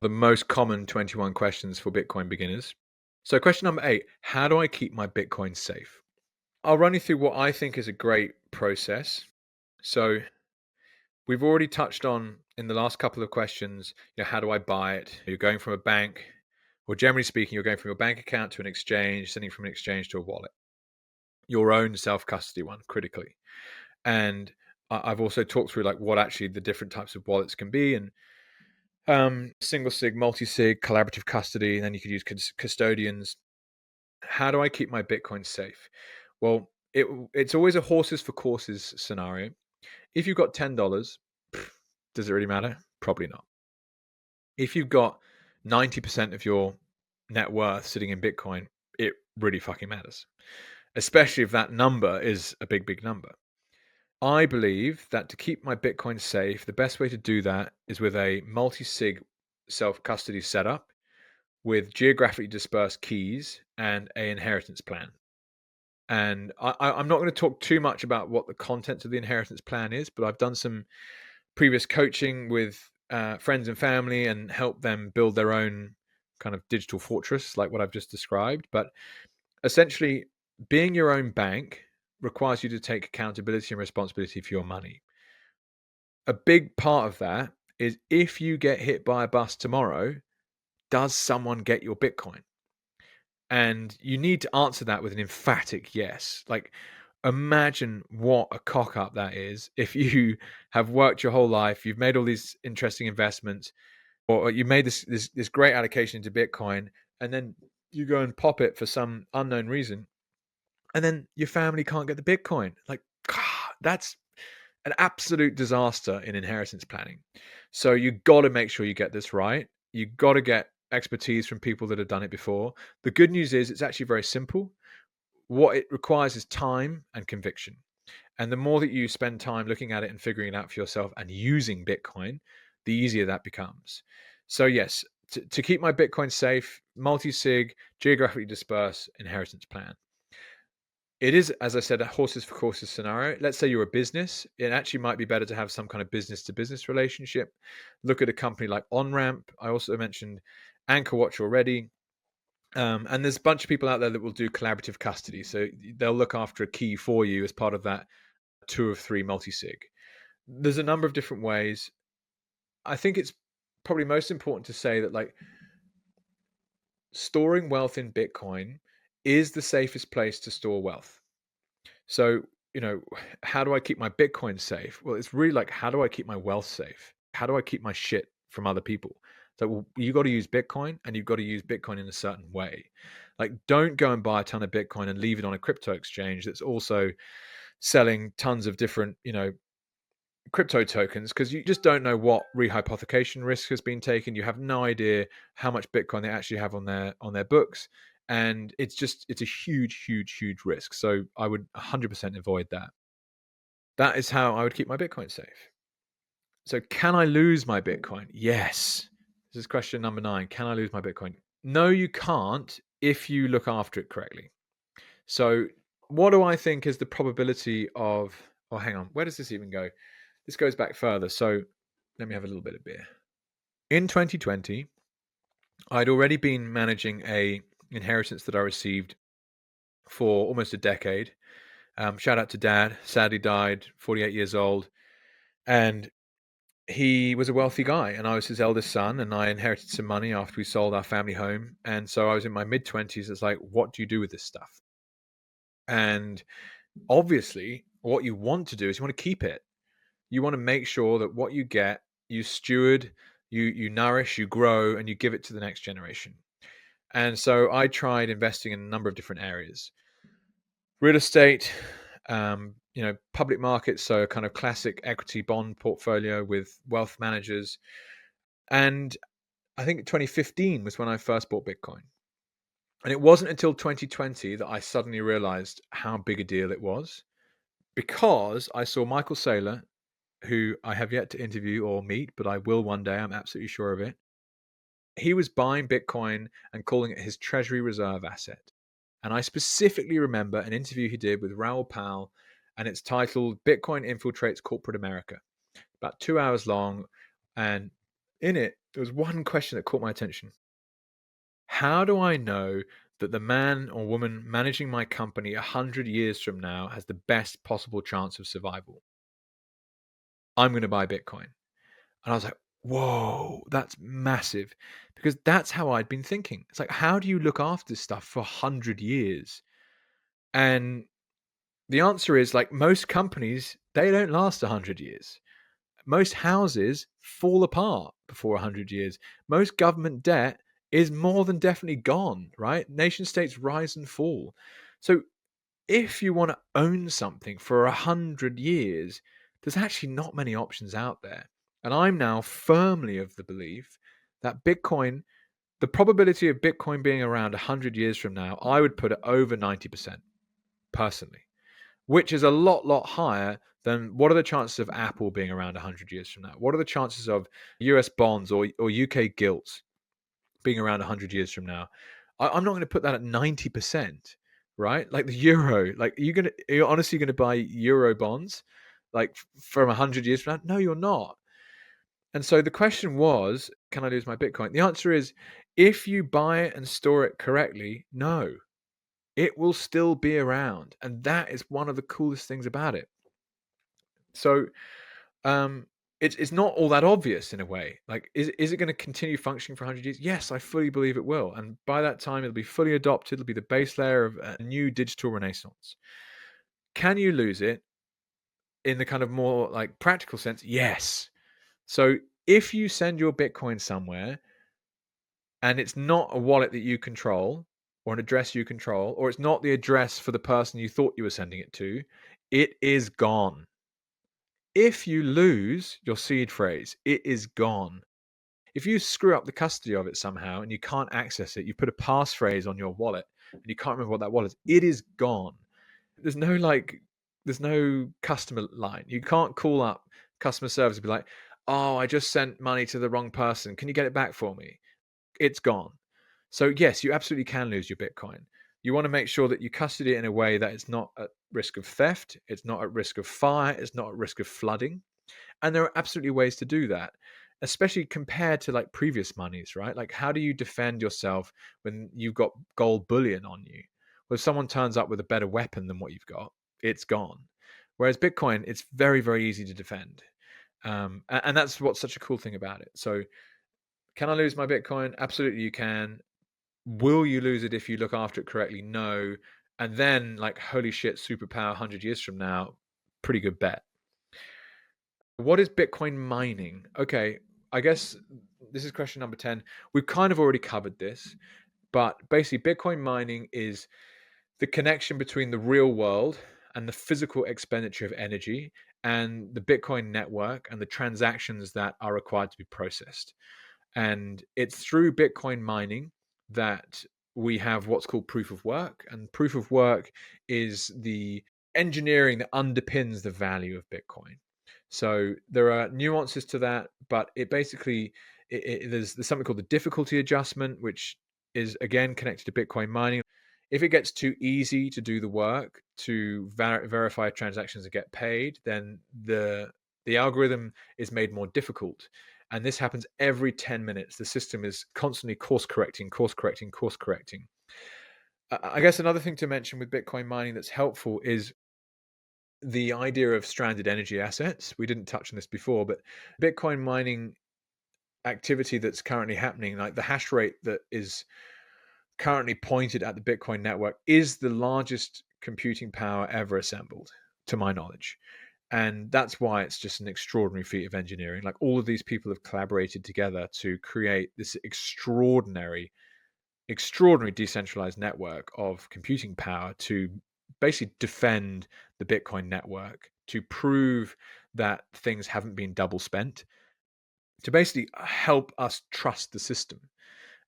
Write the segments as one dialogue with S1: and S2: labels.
S1: the most common 21 questions for Bitcoin beginners. So question number 8, how do I keep my Bitcoin safe? I'll run you through what I think is a great process. So we've already touched on in the last couple of questions, how do I buy it? You're going from a bank, or generally speaking, you're going from your bank account to an exchange, sending from an exchange to a wallet. Your own self-custody one, critically. And I've also talked through like what actually the different types of wallets can be, and single sig, multi-sig, collaborative custody, and then you could use custodians. How do I keep my Bitcoin safe? Well, it's always a horses for courses scenario. If you've got $10, does it really matter? Probably not. If you've got 90% of your net worth sitting in Bitcoin, it really fucking matters, especially if that number is a big, big number. I believe that to keep my Bitcoin safe, the best way to do that is with a multi-sig self-custody setup with geographically dispersed keys and an inheritance plan. And I'm not going to talk too much about what the contents of the inheritance plan is, but I've done some previous coaching with friends and family and helped them build their own kind of digital fortress, like what I've just described. But essentially, being your own bank requires you to take accountability and responsibility for your money. A big part of that is if you get hit by a bus tomorrow, does someone get your Bitcoin? And you need to answer that with an emphatic yes. Like, imagine what a cock up that is if you have worked your whole life, you've made all these interesting investments, or you made this great allocation into Bitcoin, and then you go and pop it for some unknown reason, and then your family can't get the Bitcoin. Like, that's an absolute disaster in inheritance planning. So you got to make sure you get this right. You got to get expertise from people that have done it before. The good news is it's actually very simple. What it requires is time and conviction. And the more that you spend time looking at it and figuring it out for yourself and using Bitcoin, the easier that becomes. So yes, to keep my Bitcoin safe, multi-sig, geographically dispersed inheritance plan. It is, as I said, a horses for courses scenario. Let's say you're a business. It actually might be better to have some kind of business to business relationship. Look at a company like OnRamp. I also mentioned Anchor Watch already. And there's a bunch of people out there that will do collaborative custody. So they'll look after a key for you as part of that 2 of 3 multi-sig. There's a number of different ways. I think it's probably most important to say that like storing wealth in Bitcoin is the safest place to store wealth. So, how do I keep my Bitcoin safe? Well, it's really like, how do I keep my wealth safe? How do I keep my shit from other people? So, well, you got to use Bitcoin, and you've got to use Bitcoin in a certain way. Like, don't go and buy a ton of Bitcoin and leave it on a crypto exchange that's also selling tons of different, crypto tokens, because you just don't know what rehypothecation risk has been taken. You have no idea how much Bitcoin they actually have on their books, and it's a huge risk. So I would 100% avoid that. That is how I would keep my Bitcoin safe. So can I lose my Bitcoin? Yes. This is question number 9. Can I lose my Bitcoin? No, you can't if you look after it correctly. So what do I think is the probability of, oh, hang on, where does this even go? This goes back further. So let me have a little bit of beer. In 2020, I'd already been managing a inheritance that I received for almost a decade. Shout out to Dad. Sadly died, 48 years old. And he was a wealthy guy, and I was his eldest son, and I inherited some money after we sold our family home. And so I was in my mid-20s. It's like, what do you do with this stuff? And obviously, what you want to do is you want to keep it. You want to make sure that what you get, you steward, you nourish, you grow, and you give it to the next generation. And so I tried investing in a number of different areas. Real estate, public markets, so a kind of classic equity bond portfolio with wealth managers. And I think 2015 was when I first bought Bitcoin. And it wasn't until 2020 that I suddenly realized how big a deal it was, because I saw Michael Saylor, who I have yet to interview or meet, but I will one day. I'm absolutely sure of it. He was buying Bitcoin and calling it his treasury reserve asset. And I specifically remember an interview he did with Raoul Pal, and it's titled Bitcoin Infiltrates Corporate America. About 2 hours long. And in it, there was one question that caught my attention. How do I know that the man or woman managing my company 100 years from now has the best possible chance of survival? I'm going to buy Bitcoin. And I was like, whoa, that's massive. Because that's how I'd been thinking. It's like, how do you look after this stuff for 100 years? And the answer is, like, most companies, they don't last 100 years. Most houses fall apart before 100 years. Most government debt is more than definitely gone, right? Nation states rise and fall. So if you want to own something for 100 years, there's actually not many options out there. And I'm now firmly of the belief that Bitcoin, the probability of Bitcoin being around 100 years from now, I would put it over 90% personally, which is a lot higher than what are the chances of Apple being around 100 years from now? What are the chances of US bonds or UK gilts being around 100 years from now? I'm not going to put that at 90%, right? Like the euro, like you're honestly going to buy euro bonds like from 100 years from now? No, you're not. And so the question was, can I lose my Bitcoin? The answer is, if you buy it and store it correctly, no, it will still be around. And that is one of the coolest things about it. So it's not all that obvious in a way. Like, is it going to continue functioning for 100 years? Yes, I fully believe it will. And by that time, it'll be fully adopted. It'll be the base layer of a new digital renaissance. Can you lose it in the kind of more like practical sense? Yes. So if you send your Bitcoin somewhere and it's not a wallet that you control or an address you control, or it's not the address for the person you thought you were sending it to, it is gone. If you lose your seed phrase, it is gone. If you screw up the custody of it somehow and you can't access it, you put a passphrase on your wallet and you can't remember what that wallet is, it is gone. There's no customer line. You can't call up customer service and be like, oh, I just sent money to the wrong person. Can you get it back for me? It's gone. So yes, you absolutely can lose your Bitcoin. You want to make sure that you custody it in a way that it's not at risk of theft, it's not at risk of fire, it's not at risk of flooding. And there are absolutely ways to do that, especially compared to like previous monies, right? Like, how do you defend yourself when you've got gold bullion on you? Well, if someone turns up with a better weapon than what you've got, it's gone. Whereas Bitcoin, it's very, very easy to defend. And that's what's such a cool thing about it. So can I lose my Bitcoin? Absolutely, you can. Will you lose it if you look after it correctly? No. And then, like, holy shit, superpower 100 years from now, pretty good bet. What is Bitcoin mining? Okay, I guess this is question number 10. We've kind of already covered this, but basically, Bitcoin mining is the connection between the real world and the physical expenditure of energy and the Bitcoin network and the transactions that are required to be processed. And it's through Bitcoin mining that we have what's called proof of work. And proof of work is the engineering that underpins the value of Bitcoin. So there are nuances to that, but it basically, there's something called the difficulty adjustment, which is again connected to Bitcoin mining. If it gets too easy to do the work to verify transactions and get paid, then the algorithm is made more difficult. And this happens every 10 minutes. The system is constantly course correcting. I guess another thing to mention with Bitcoin mining that's helpful is the idea of stranded energy assets. We didn't touch on this before, but Bitcoin mining activity that's currently happening, like the hash rate that is currently pointed at the Bitcoin network, is the largest computing power ever assembled, to my knowledge. And that's why it's just an extraordinary feat of engineering. Like, all of these people have collaborated together to create this extraordinary decentralized network of computing power to basically defend the Bitcoin network, to prove that things haven't been double spent, to basically help us trust the system.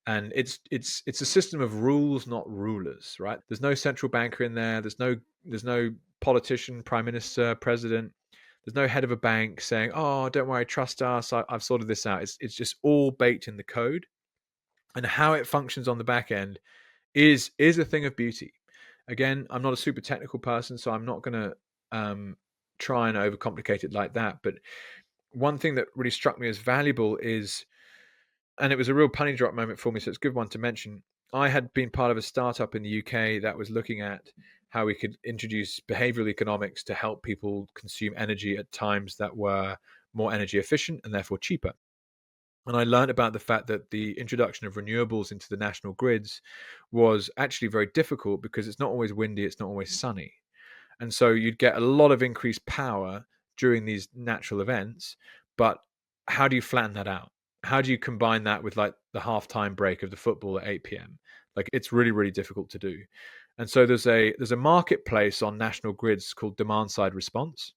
S1: And it's a system of rules, not rulers, right? There's no central banker in there. There's no politician, prime minister, president. There's no head of a bank saying, "Oh, don't worry, trust us. I've sorted this out." It's just all baked in the code, and how it functions on the back end is a thing of beauty. Again, I'm not a super technical person, so I'm not going to try and overcomplicate it like that. But one thing that really struck me as valuable is And it was a real penny drop moment for me, so it's a good one to mention. I had been part of a startup in the UK that was looking at how we could introduce behavioral economics to help people consume energy at times that were more energy efficient and therefore cheaper. And I learned about the fact that the introduction of renewables into the national grids was actually very difficult because it's not always windy, it's not always sunny. And so you'd get a lot of increased power during these natural events, but how do you flatten that out? How do you combine that with like the halftime break of the football at 8 p.m.? Like it's really, really difficult to do. And so there's a marketplace on national grids called demand side response.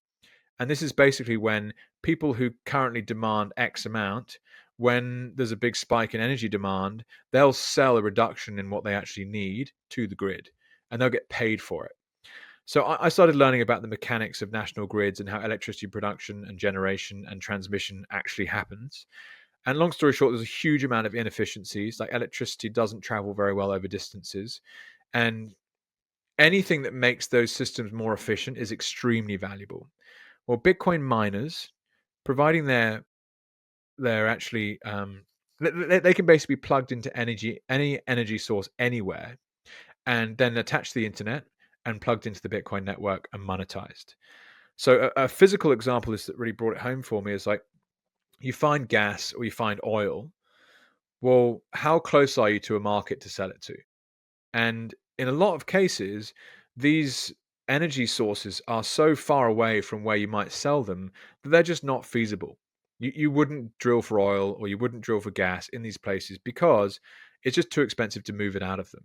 S1: And this is basically when people who currently demand X amount, when there's a big spike in energy demand, they'll sell a reduction in what they actually need to the grid and they'll get paid for it. So I started learning about the mechanics of national grids and how electricity production and generation and transmission actually happens. And long story short, there's a huge amount of inefficiencies. Like electricity doesn't travel very well over distances. And anything that makes those systems more efficient is extremely valuable. Well, Bitcoin miners, providing they're actually they can basically be plugged into any energy source anywhere, and then attached to the internet and plugged into the Bitcoin network and monetized. So a physical example is that really brought it home for me is like you find gas or you find oil. Well, how close are you to a market to sell it to? And in a lot of cases, these energy sources are so far away from where you might sell them that they're just not feasible. You wouldn't drill for oil or you wouldn't drill for gas in these places because it's just too expensive to move it out of them.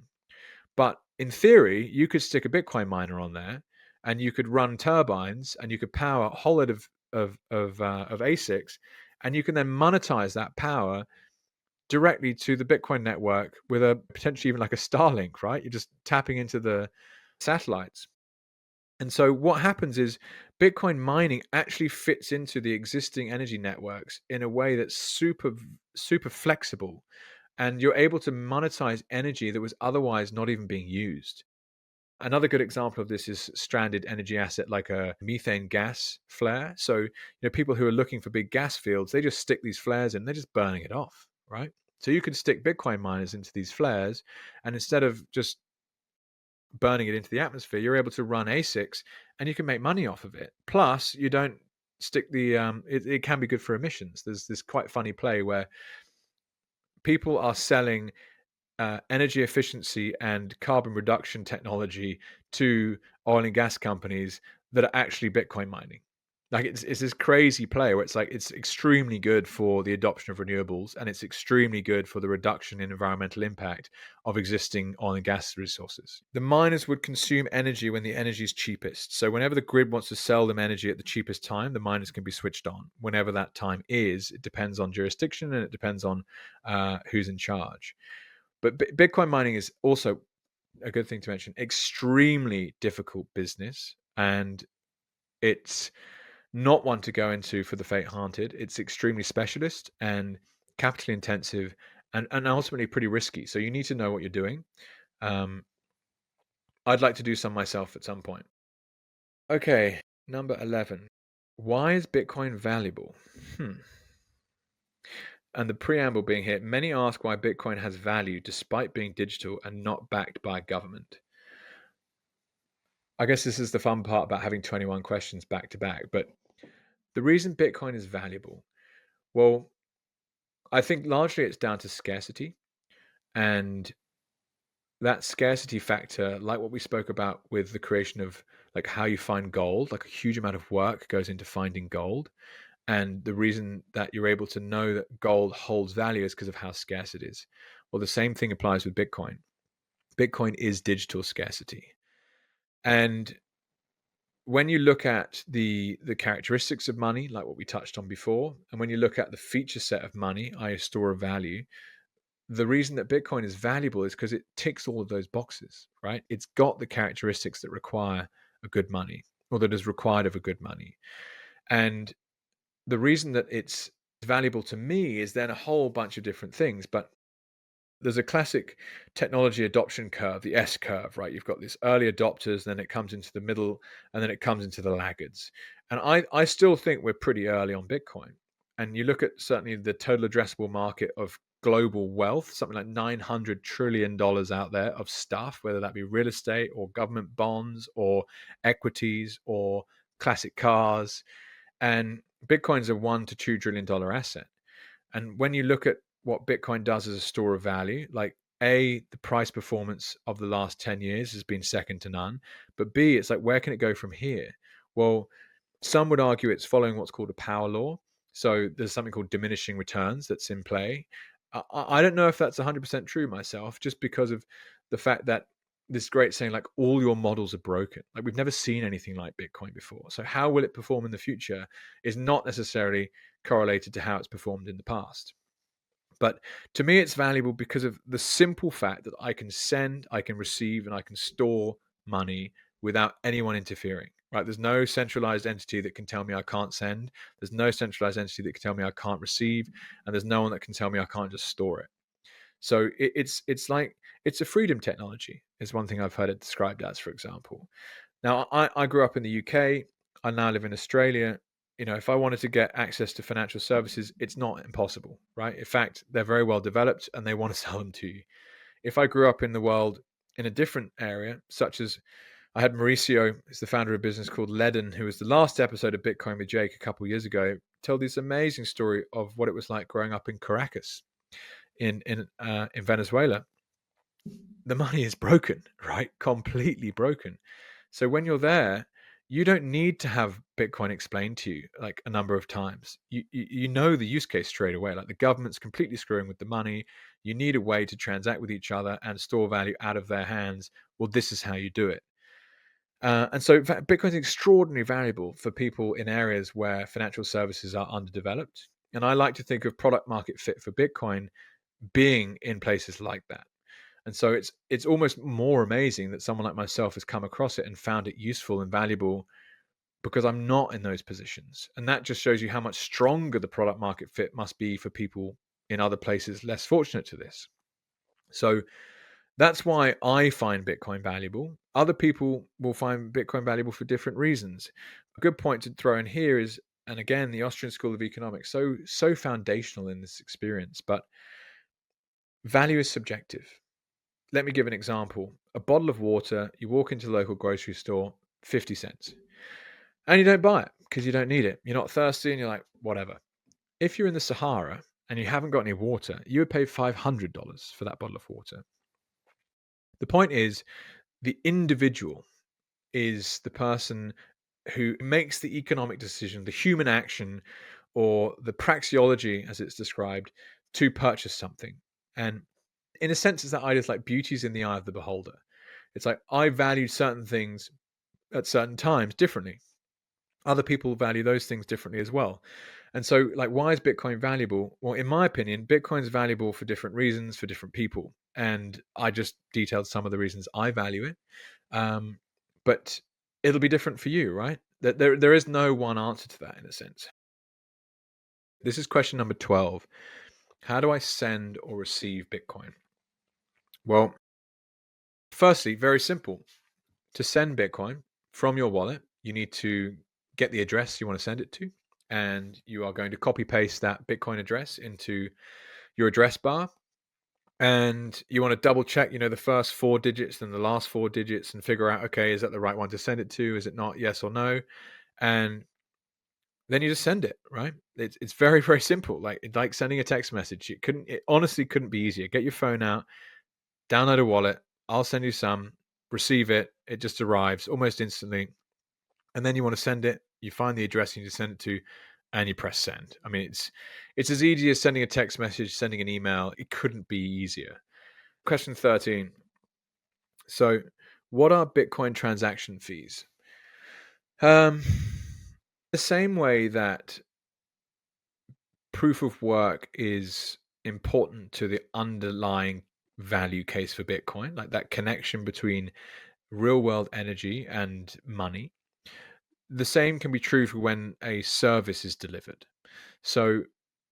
S1: But in theory, you could stick a Bitcoin miner on there, and you could run turbines, and you could power a whole lot of ASICs, and you can then monetize that power directly to the Bitcoin network with a potentially even like a Starlink, right? You're just tapping into the satellites. And so what happens is Bitcoin mining actually fits into the existing energy networks in a way that's super flexible, and you're able to monetize energy that was otherwise not even being used. Another good example of this is stranded energy asset like a methane gas flare. So, people who are looking for big gas fields, they just stick these flares in, they're just burning it off, right? So you can stick Bitcoin miners into these flares, and instead of just burning it into the atmosphere, you're able to run ASICs and you can make money off of it. Plus, you don't stick the it can be good for emissions. There's this quite funny play where people are selling energy efficiency and carbon reduction technology to oil and gas companies that are actually Bitcoin mining. Like it's this crazy play where it's like it's extremely good for the adoption of renewables and it's extremely good for the reduction in environmental impact of existing oil and gas resources. The miners would consume energy when the energy is cheapest. So whenever the grid wants to sell them energy at the cheapest time, the miners can be switched on. Whenever that time is, it depends on jurisdiction and it depends on who's in charge. But Bitcoin mining is also a good thing to mention. Extremely difficult business, and it's not one to go into for the faint-hearted. It's extremely specialist and capital intensive, and ultimately pretty risky. So you need to know what you're doing. I'd like to do some myself at some point. Okay, number 11. Why is Bitcoin valuable? And the preamble being here, many ask why Bitcoin has value despite being digital and not backed by a government. I guess this is the fun part about having 21 questions back to back. But the reason Bitcoin is valuable, well, I think largely it's down to scarcity. And that scarcity factor, like what we spoke about with the creation of like how you find gold, like a huge amount of work goes into finding gold. And the reason that you're able to know that gold holds value is because of how scarce it is. Well, the same thing applies with Bitcoin. Bitcoin is digital scarcity. And when you look at the characteristics of money, like what we touched on before, and when you look at the feature set of money, i.e. store of value, the reason that Bitcoin is valuable is because it ticks all of those boxes, right? It's got the characteristics that require a good money, or that is required of a good money. And the reason that it's valuable to me is then a whole bunch of different things, but there's a classic technology adoption curve, the S curve, right? You've got these early adopters, then it comes into the middle, and then it comes into the laggards. And I still think we're pretty early on Bitcoin. And you look at certainly the total addressable market of global wealth, something like $900 trillion out there of stuff, whether that be real estate or government bonds or equities or classic cars. And Bitcoin's a $1 to $2 trillion asset. And when you look at what Bitcoin does as a store of value, like A, the price performance of the last 10 years has been second to none. But B, it's like, where can it go from here? Well, some would argue it's following what's called a power law. So there's something called diminishing returns that's in play. I don't know if that's 100% true myself, just because of the fact that this great saying, like, all your models are broken. Like, we've never seen anything like Bitcoin before. So how will it perform in the future is not necessarily correlated to how it's performed in the past. But to me, it's valuable because of the simple fact that I can send, I can receive, and I can store money without anyone interfering. Right? There's no centralized entity that can tell me I can't send. There's no centralized entity that can tell me I can't receive, and there's no one that can tell me I can't just store it. So it's like, it's a freedom technology, is one thing I've heard it described as, for example. Now, I grew up in the UK. I now live in Australia. If I wanted to get access to financial services, it's not impossible, right? In fact, they're very well developed and they want to sell them to you. If I grew up in the world in a different area, such as, I had Mauricio, who's the founder of a business called Ledden, who was the last episode of Bitcoin with Jake a couple of years ago, tell this amazing story of what it was like growing up in Caracas in Venezuela. The money is broken, right? Completely broken. So when you're there, you don't need to have Bitcoin explained to you like a number of times. You know the use case straight away. Like, the government's completely screwing with the money. You need a way to transact with each other and store value out of their hands. Well, this is how you do it. And so Bitcoin is extraordinarily valuable for people in areas where financial services are underdeveloped. And I like to think of product market fit for Bitcoin being in places like that. And so it's almost more amazing that someone like myself has come across it and found it useful and valuable, because I'm not in those positions. And that just shows you how much stronger the product market fit must be for people in other places less fortunate to this. So that's why I find Bitcoin valuable. Other people will find Bitcoin valuable for different reasons. A good point to throw in here is, and again, the Austrian School of Economics, so foundational in this experience, but value is subjective. Let me give an example. A bottle of water, you walk into the local grocery store, 50 cents. And you don't buy it because you don't need it. You're not thirsty and you're like, whatever. If you're in the Sahara and you haven't got any water, you would pay $500 for that bottle of water. The point is, the individual is the person who makes the economic decision, the human action, or the praxeology, as it's described, to purchase something. And in a sense, it's that idea, like, beauty's in the eye of the beholder. It's like, I value certain things at certain times differently. Other people value those things differently as well. And so, like, why is Bitcoin valuable? Well, in my opinion, Bitcoin's valuable for different reasons for different people. And I just detailed some of the reasons I value it. But it'll be different for you, right? There is no one answer to that, in a sense. This is question number 12. How do I send or receive Bitcoin? Well, firstly, very simple. To send Bitcoin from your wallet, you need to get the address you want to send it to, and you are going to copy paste that Bitcoin address into your address bar. And you want to double check, the first 4 digits and the last 4 digits, and figure out, okay, is that the right one to send it to? Is it not? Yes or no? And then you just send it, right? It's very, very simple. Like sending a text message. It honestly couldn't be easier. Get your phone out, download a wallet. I'll send you some, receive it. It just arrives almost instantly. And then you want to send it. You find the address you need to send it to, and you press send. I mean, it's as easy as sending a text message, sending an email. It couldn't be easier. Question 13. So, what are Bitcoin transaction fees? The same way that proof of work is important to the underlying value case for Bitcoin, like that connection between real world energy and money, the same can be true for when a service is delivered. So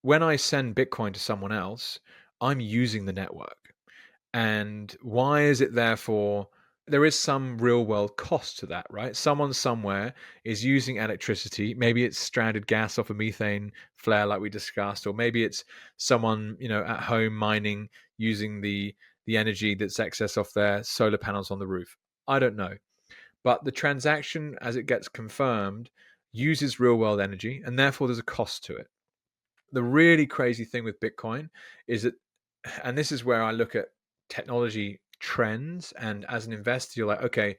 S1: when I send Bitcoin to someone else, I'm using the network. And why is it therefore there is some real world cost to that, right? Someone somewhere is using electricity. Maybe it's stranded gas off a methane flare, like we discussed, or maybe it's someone, at home mining using the energy that's excess off their solar panels on the roof. I don't know. But the transaction, as it gets confirmed, uses real world energy, and therefore there's a cost to it. The really crazy thing with Bitcoin is that, and this is where I look at technology trends, and as an investor, you're like, okay,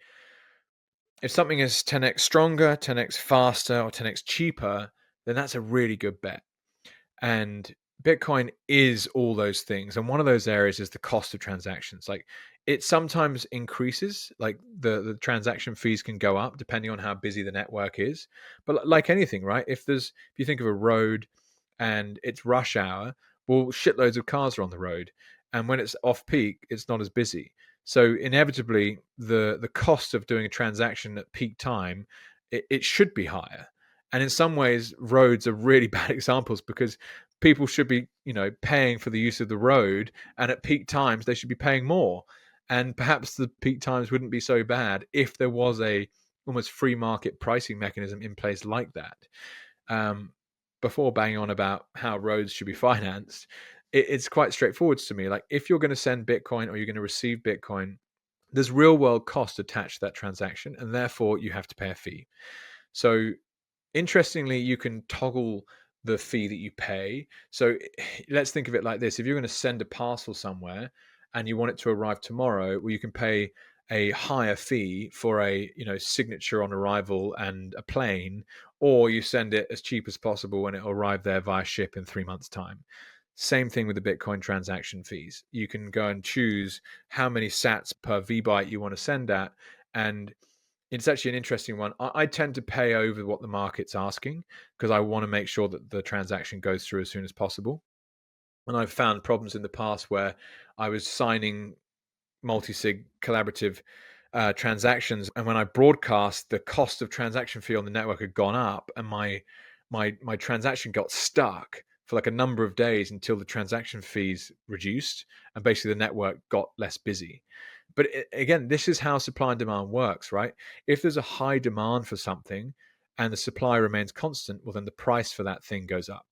S1: if something is 10x stronger, 10x faster, or 10x cheaper, then that's a really good bet. And Bitcoin is all those things. And one of those areas is the cost of transactions. Like, it sometimes increases, like the transaction fees can go up depending on how busy the network is. But like anything, right? If you think of a road and it's rush hour, well, shitloads of cars are on the road. And when it's off peak, it's not as busy. So inevitably, the cost of doing a transaction at peak time, it should be higher. And in some ways, roads are really bad examples, because people should be, paying for the use of the road, and at peak times they should be paying more. And perhaps the peak times wouldn't be so bad if there was a almost free market pricing mechanism in place like that. Before banging on about how roads should be financed, it's quite straightforward to me. Like, if you're going to send Bitcoin or you're going to receive Bitcoin, there's real world cost attached to that transaction, and therefore you have to pay a fee. So interestingly, you can toggle the fee that you pay. So let's think of it like this. If you're going to send a parcel somewhere and you want it to arrive tomorrow, well, you can pay a higher fee for a signature on arrival and a plane, or you send it as cheap as possible and it'll arrive there via ship in 3 months' time. Same thing with the Bitcoin transaction fees. You can go and choose how many sats per VByte you want to send at, and it's actually an interesting one. I tend to pay over what the market's asking, because I want to make sure that the transaction goes through as soon as possible. And I've found problems in the past where I was signing multi-sig collaborative transactions, and when I broadcast, the cost of transaction fee on the network had gone up, and my transaction got stuck for like a number of days until the transaction fees reduced, and basically the network got less busy. But again, this is how supply and demand works, right? If there's a high demand for something and the supply remains constant, well, then the price for that thing goes up.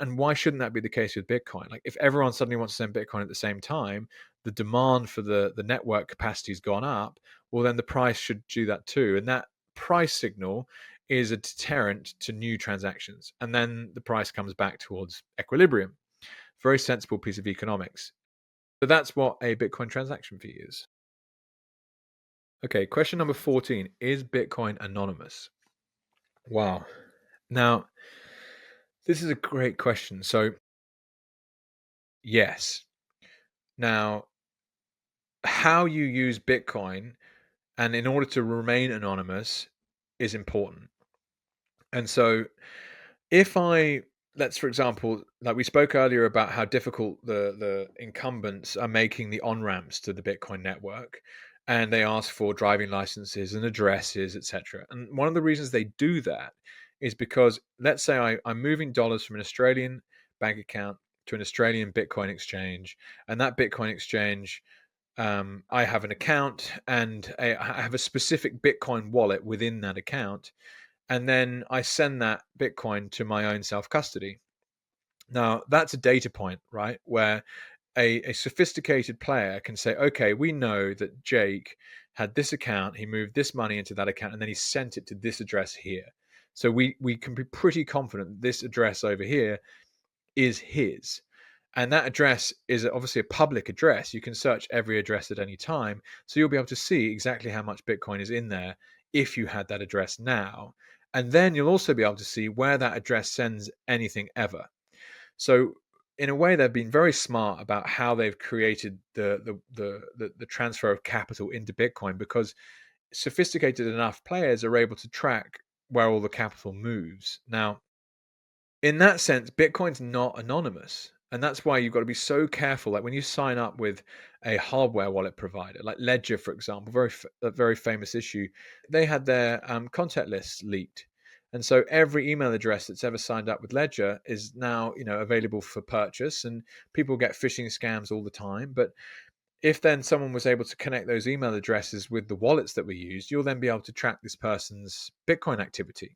S1: And why shouldn't that be the case with Bitcoin? Like, if everyone suddenly wants to send Bitcoin at the same time, the demand for the network capacity has gone up, well, then the price should do that too. And that price signal is a deterrent to new transactions. And then the price comes back towards equilibrium. Very sensible piece of economics. So that's what a Bitcoin transaction fee is. Okay, question number 14. Is Bitcoin anonymous? Wow. Now, this is a great question. So, yes. Now, how you use Bitcoin and in order to remain anonymous is important. And so, if let's, for example, like we spoke earlier about how difficult the incumbents are making the on-ramps to the Bitcoin network, and they ask for driving licenses and addresses, etc. And one of the reasons they do that is because, let's say I'm moving dollars from an Australian bank account to an Australian Bitcoin exchange, and that Bitcoin exchange, I have an account and I have a specific Bitcoin wallet within that account, and then I send that Bitcoin to my own self-custody. Now, that's a data point, right? Where a sophisticated player can say, okay, we know that Jake had this account, he moved this money into that account, and then he sent it to this address here. So we can be pretty confident that this address over here is his. And that address is obviously a public address. You can search every address at any time. So you'll be able to see exactly how much Bitcoin is in there if you had that address now. And then you'll also be able to see where that address sends anything ever. So in a way, they've been very smart about how they've created the transfer of capital into Bitcoin, because sophisticated enough players are able to track where all the capital moves. Now, in that sense, Bitcoin's not anonymous. And that's why you've got to be so careful. Like, when you sign up with a hardware wallet provider, like Ledger, for example, a very famous issue, they had their contact lists leaked. And so every email address that's ever signed up with Ledger is now, available for purchase. And people get phishing scams all the time. But if then someone was able to connect those email addresses with the wallets that we used, you'll then be able to track this person's Bitcoin activity.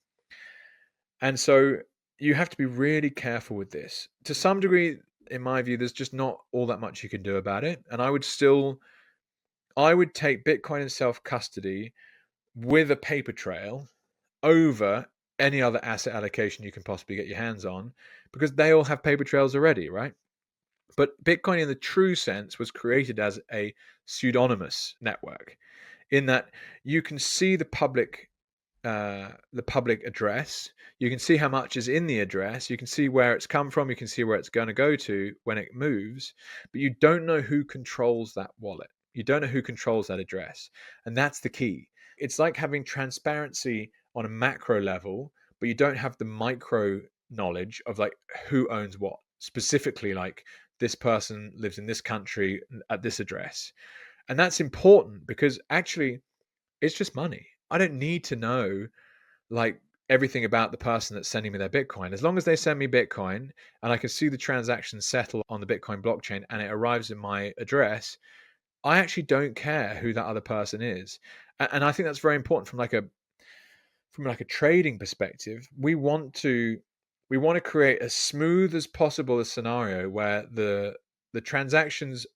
S1: And so you have to be really careful with this. To some degree, in my view, there's just not all that much you can do about it. And I would take Bitcoin in self-custody with a paper trail over any other asset allocation you can possibly get your hands on, because they all have paper trails already, right? But Bitcoin in the true sense was created as a pseudonymous network, in that you can see the public address. You can see how much is in the address. You can see where it's come from. You can see where it's going to go to when it moves, but you don't know who controls that wallet. You don't know who controls that address. And that's the key. It's like having transparency on a macro level, but you don't have the micro knowledge of like who owns what. Specifically, like this person lives in this country at this address. And that's important because actually it's just money. I don't need to know like everything about the person that's sending me their Bitcoin. As long as they send me Bitcoin and I can see the transaction settle on the Bitcoin blockchain and it arrives in my address, I actually don't care who that other person is. And I think that's very important from like a trading perspective. We want to create as smooth as possible a scenario where the transactions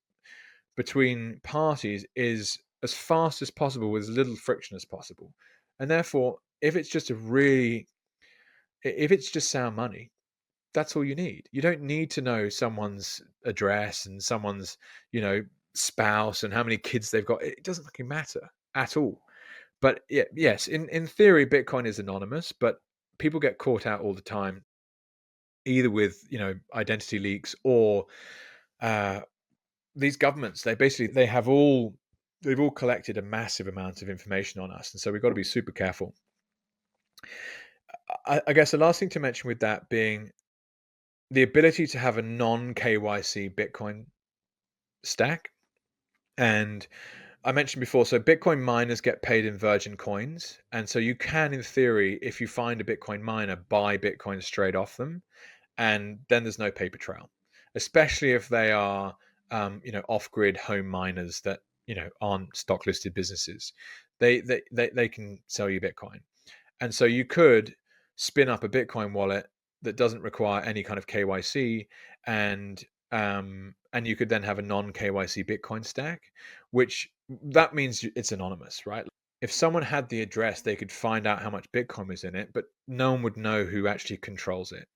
S1: between parties is as fast as possible with as little friction as possible. And therefore, if it's just sound money, that's all you need. You don't need to know someone's address and someone's, spouse and how many kids they've got. It doesn't fucking matter at all. But yes, in theory, Bitcoin is anonymous, but people get caught out all the time, either with, identity leaks or these governments. They've all collected a massive amount of information on us, and so we've got to be super careful. I guess the last thing to mention with that being the ability to have a non-KYC Bitcoin stack. And I mentioned before, so Bitcoin miners get paid in virgin coins. And so you can, in theory, if you find a Bitcoin miner, buy Bitcoin straight off them. And then there's no paper trail, especially if they are, off-grid home miners that, aren't stock listed businesses. They can sell you Bitcoin. And so you could spin up a Bitcoin wallet that doesn't require any kind of KYC, and you could then have a non-KYC Bitcoin stack, which that means it's anonymous, right? If someone had the address, they could find out how much Bitcoin was in it, but no one would know who actually controls it.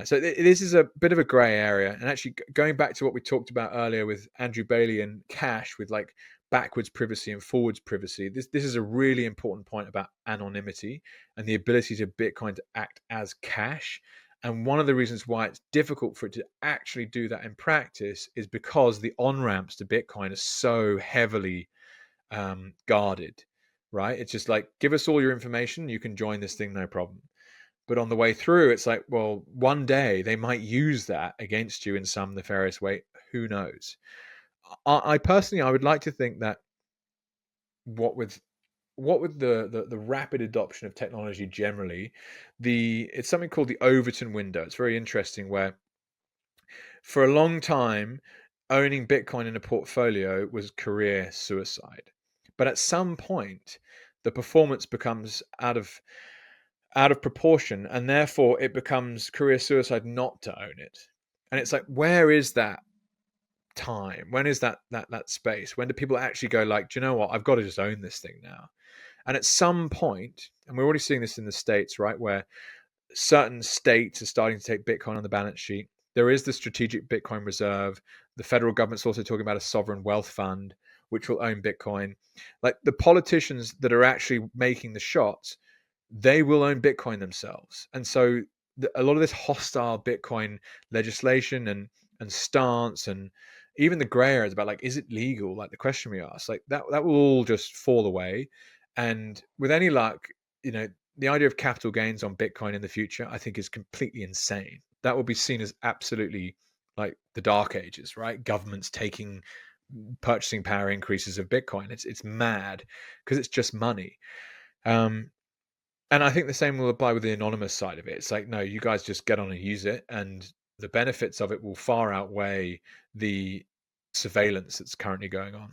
S1: So this is a bit of a gray area. And actually going back to what we talked about earlier with Andrew Bailey and Cash, with like backwards privacy and forwards privacy, this is a really important point about anonymity and the ability to Bitcoin to act as cash. And one of the reasons why it's difficult for it to actually do that in practice is because the on-ramps to Bitcoin are so heavily guarded, right? It's just like, give us all your information, you can join this thing, no problem. But on the way through, it's like, well, one day they might use that against you in some nefarious way. Who knows? I personally, I would like to think that what with the rapid adoption of technology generally, it's something called the Overton window. It's very interesting, where for a long time, owning Bitcoin in a portfolio was career suicide. But at some point, the performance becomes out of proportion, and therefore it becomes career suicide not to own it. And it's like, where is that time? When is that space? When do people actually go like, do you know what, I've got to just own this thing now? And at some point, and we're already seeing this in the States, right, where certain states are starting to take Bitcoin on the balance sheet. There is the strategic Bitcoin reserve. The federal government's also talking about a sovereign wealth fund, which will own Bitcoin. Like the politicians that are actually making the shots, they will own Bitcoin themselves. And so a lot of this hostile Bitcoin legislation and stance, and even the gray areas about like, is it legal? Like the question we asked, like that will all just fall away. And with any luck, the idea of capital gains on Bitcoin in the future, I think, is completely insane. That will be seen as absolutely like the dark ages, right? Governments taking purchasing power increases of Bitcoin. It's mad because it's just money. And I think the same will apply with the anonymous side of it. It's like, no, you guys just get on and use it, and the benefits of it will far outweigh the surveillance that's currently going on.